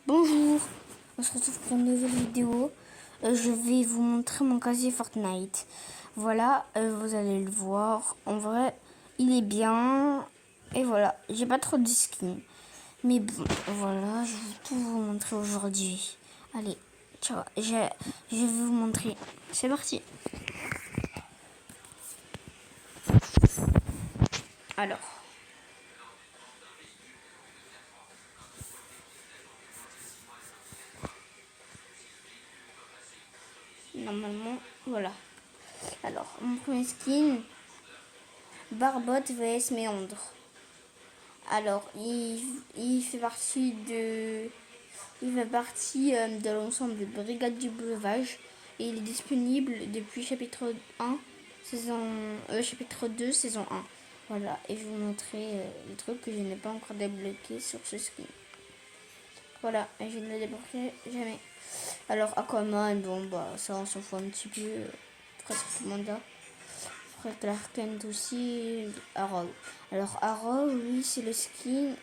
Bonjour, on se retrouve pour une nouvelle vidéo. Je vais vous montrer mon casier Fortnite. Voilà, vous allez le voir. En vrai, il est bien. Et voilà, j'ai pas trop de skins. Mais bon, voilà, je vais tout vous montrer aujourd'hui. Allez, ciao, je vais vous montrer. C'est parti. Alors, normalement, voilà. Alors, mon premier skin, Barbotte vs Méandre. Alors, il fait partie de l'ensemble de Brigade du Breuvage et il est disponible depuis chapitre 1, chapitre 2, saison 1. Voilà, et je vais vous montrer les trucs que je n'ai pas encore débloqués sur ce skin. Voilà, et je ne l'ai débloqué jamais. Alors, Aquaman, bon, bah, ça on s'en fout un petit peu. Presque tout le monde a. Après, Clark Kent aussi. Arrow. Alors, Arrow, lui, c'est le skin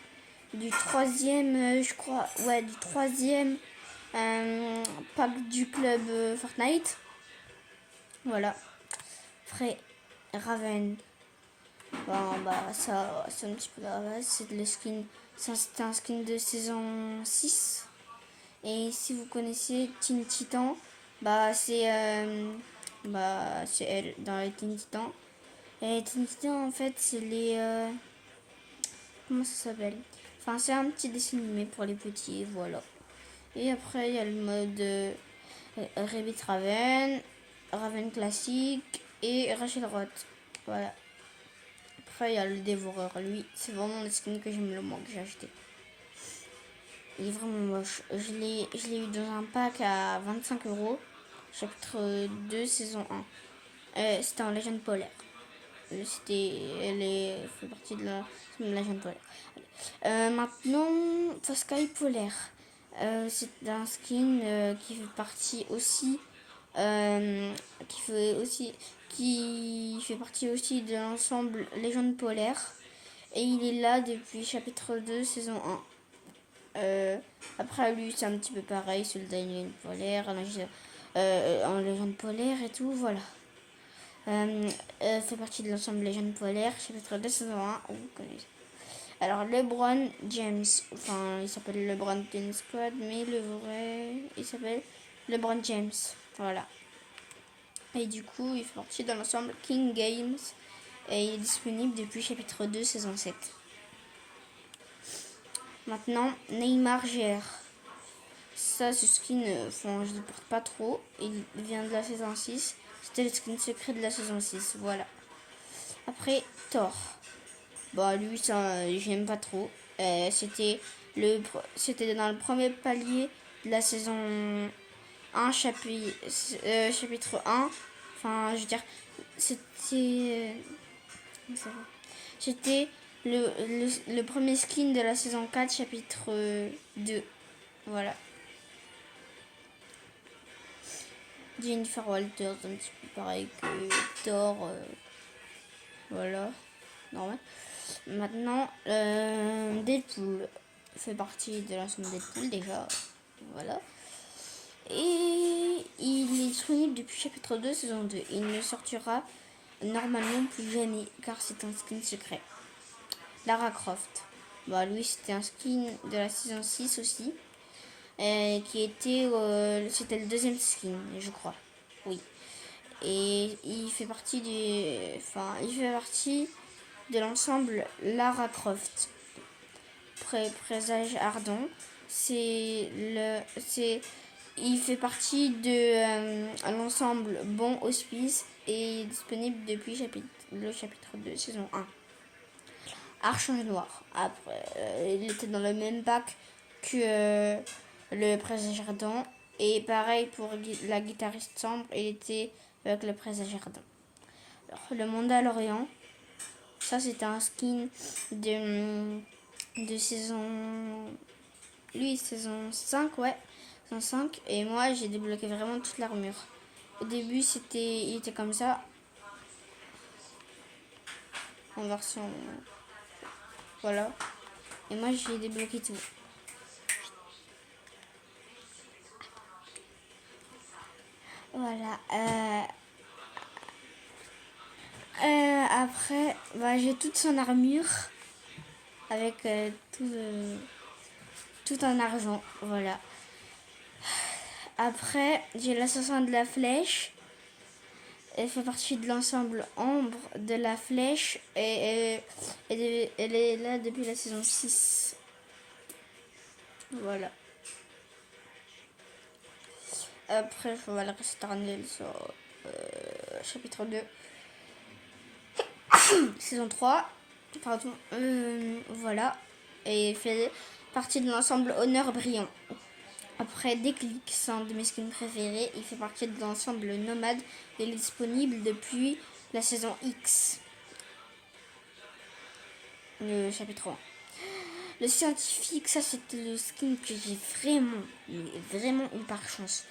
du troisième, je crois, ouais, du troisième pack du club Fortnite. Voilà. Après, Raven. Bon, bah, ça, c'est un petit peu la base. C'est le skin. C'est un skin de saison 6. Et si vous connaissez Teen Titan, c'est elle dans les Teen Titans. Et Teen Titan, en fait, c'est les. Comment ça s'appelle? Enfin, c'est un petit dessin animé pour les petits, voilà. Et après, il y a le mode Rabbit Raven, Raven classique et Rachel Roth. Voilà. Après, il y a le dévoreur. Lui, c'est vraiment le skin que j'aime le moins, que j'ai acheté. Il est vraiment moche. Je l'ai eu dans un pack à 25 €. Chapitre 2, saison 1. C'était en légende polaire. Elle fait partie de la légende polaire. Maintenant, Sky polaire. C'est un skin qui fait partie aussi qui fait partie aussi de l'ensemble Légende polaire et il est là depuis chapitre 2 saison 1. Après lui c'est un petit peu pareil, soldat polaire en Légende polaire et tout, voilà. Fait partie de l'ensemble Légende polaire chapitre 2 saison 1, vous connaissez. Alors LeBron James, enfin il s'appelle LeBron James Squad, mais le vrai il s'appelle LeBron James, voilà. Et du coup il fait partie de l'ensemble King Games et il est disponible depuis chapitre 2 saison 7. Maintenant Neymar GR. Ça ce skin, enfin je le porte pas trop, il vient de la saison 6, c'était le skin secret de la saison 6, voilà. Après Thor. Bon, lui, ça, j'aime pas trop. C'était dans le premier palier de la saison 1, chapitre 1. Enfin, je veux dire, c'était. C'était le premier skin de la saison 4, chapitre 2. Voilà. Jennifer Walters, un petit peu pareil que Thor. Voilà. Normal. Maintenant, Deadpool fait partie de l'ensemble Deadpool déjà. Voilà. Et il est disponible depuis chapitre 2, saison 2. Il ne sortira normalement plus jamais car c'est un skin secret. Lara Croft. Bah, lui, c'était un skin de la saison 6 aussi. C'était le deuxième skin, je crois. Oui. Et il fait partie de l'ensemble Lara Croft. Présage ardent, il fait partie de l'ensemble Bon Hospice et est disponible depuis le chapitre 2 saison 1. Archange Noir. Après, il était dans le même pack que le Présage ardent et pareil pour la guitariste sombre, il était avec le Présage ardent. Alors, le Mandalorian, ça c'était un skin de saison. Lui, saison 5, ouais. Saison 5. Et moi, j'ai débloqué vraiment toute l'armure. Au début, il était comme ça. En version. Voilà. Et moi, j'ai débloqué tout. Voilà. Après, j'ai toute son armure avec tout en argent. Voilà. Après, j'ai l'assassin de la flèche. Elle fait partie de l'ensemble ombre de la flèche et elle est là depuis la saison 6. Voilà. Après, je vais le rester sur chapitre 2. Saison 3. Pardon. Voilà. Et il fait partie de l'ensemble honneur brillant. Après Déclic, c'est un de mes skins préférés. Il fait partie de l'ensemble nomade. Il est disponible depuis la saison X. Le chapitre 1. Le scientifique, ça c'était le skin que j'ai vraiment eu par chance.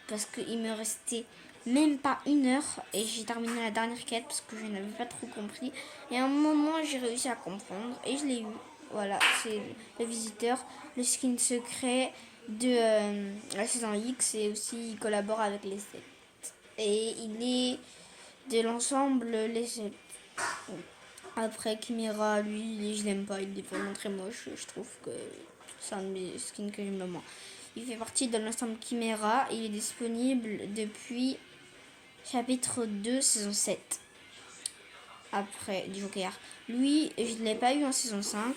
Parce qu'il me restait même pas 1 heure et j'ai terminé la dernière quête parce que je n'avais pas trop compris. Et à un moment, j'ai réussi à comprendre et je l'ai eu. Voilà, c'est le visiteur, le skin secret de la saison X et aussi il collabore avec les 7. Et il est de l'ensemble les 7. Après Chimera, lui, je l'aime pas, il est vraiment très moche. Je trouve que c'est un de mes skins que j'aime le moins. Il fait partie de l'ensemble Chimera. Il est disponible depuis chapitre 2, saison 7. Après du Joker. Lui, je ne l'ai pas eu en saison 5.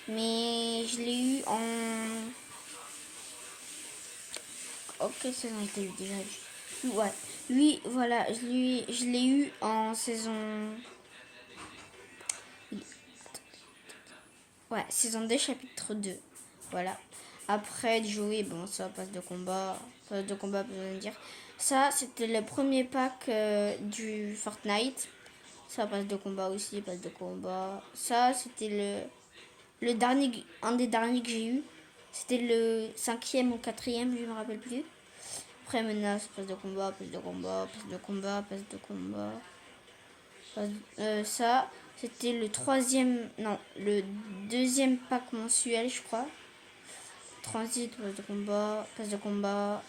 Mais je l'ai eu en... Oh, quelle saison il eu déjà eu? Ouais. Lui, voilà, je l'ai eu en saison... Ouais, saison 2, chapitre 2. Voilà. Après, de jouer, bon, ça, passe de combat, besoin de dire. Ça, c'était le premier pack du Fortnite. Ça, passe de combat aussi, passe de combat. Ça, c'était le dernier, un des derniers que j'ai eu. C'était le 5e ou 4e, je me rappelle plus. Après, menace, passe de combat, passe de combat, passe de combat, passe de combat. Ça, c'était le 3e, non, le 2e pack mensuel, je crois. Transit, passe de combat, passe de combat,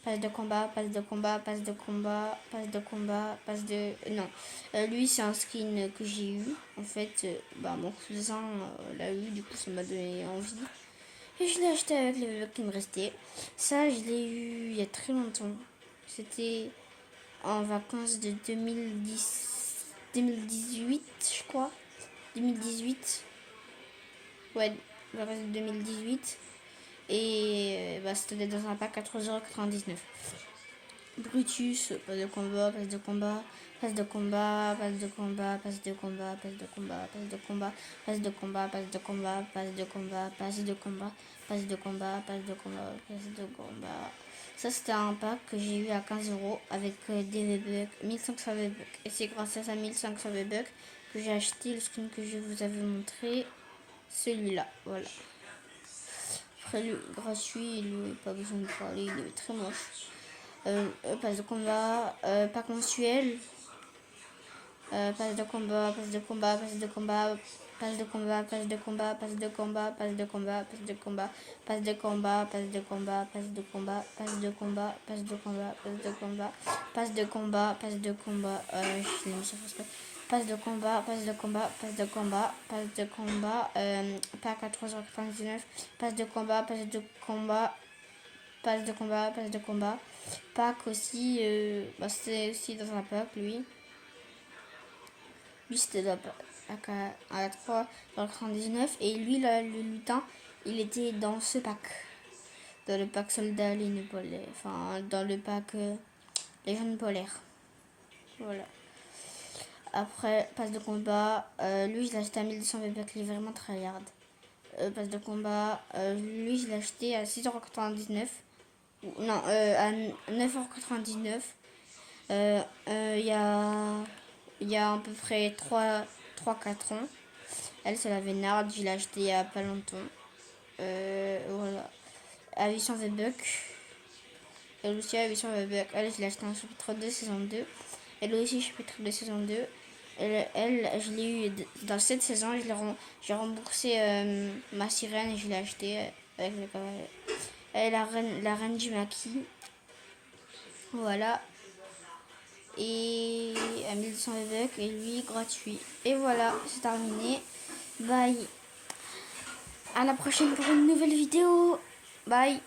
passe de combat, passe de combat, passe de combat, passe de combat, passe de... Non, lui c'est un skin que j'ai eu. En fait, mon cousin l'a eu, du coup ça m'a donné envie. Et je l'ai acheté avec les bugs qui me restaient. Ça, je l'ai eu il y a très longtemps. C'était en vacances de 2018, je crois. 2018. Ouais, vacances de 2018. Et c'était dans un pack à 3,99€. Brutus, passe de combat, passe de combat, passe de combat, passe de combat, passe de combat, passe de combat, passe de combat, passe de combat, passe de combat, passe de combat, passe de combat, passe de combat, passe de combat, passe de combat. Ça c'était un pack que j'ai eu à 15€ avec des V-Bucks, 1500 V-Bucks. Et c'est grâce à ça 1500 V-Bucks que j'ai acheté le skin que je vous avais montré, celui-là, voilà. Après le gratuit, il pas besoin de parler, il est très moche. Passe de combat, pack mensuel. Passe de combat, passe de combat, passe de combat, passe de combat, passe de combat, passe de combat, passe de combat, passe de combat, passe de combat, passe de combat, passe de combat, passe de combat, passe de combat, passe de combat, passe de combat, passe de combat, je l'ai mis sur Facebook. Passe de combat, passe de combat, passe de combat, passe de combat, pack à 3,99€, passe de combat, passe de combat, passe de combat, passe de combat. Pack aussi, c'était aussi dans un pack, lui. Lui, c'était à 3,99€. Et lui, là, le lutin, il était dans ce pack. Dans le pack soldat, ligne polaire. Enfin, dans le pack légende polaire. Voilà. Après, passe de combat. Lui, je l'ai acheté à 1200 V-Bucks. Il est vraiment tryhard. Passe de combat. Lui, je l'ai acheté à 6,99€. Non, à 9,99€. Il y a à peu près 3-4 ans. Elle, c'est la Vénarde. Je l'ai acheté il y a pas longtemps. Voilà. À 800 V-Bucks. Elle aussi à 800 V-Bucks. Elle, je l'ai acheté en chapitre 2, saison 2. Elle aussi, chapitre 2, saison 2. Elle, je l'ai eu dans cette saison. J'ai remboursé ma sirène et je l'ai acheté avec le cavalier. Elle est la reine du maquis. Voilà. Et à 1200 V-Bucks et lui gratuit. Et voilà, c'est terminé. Bye. À la prochaine pour une nouvelle vidéo. Bye.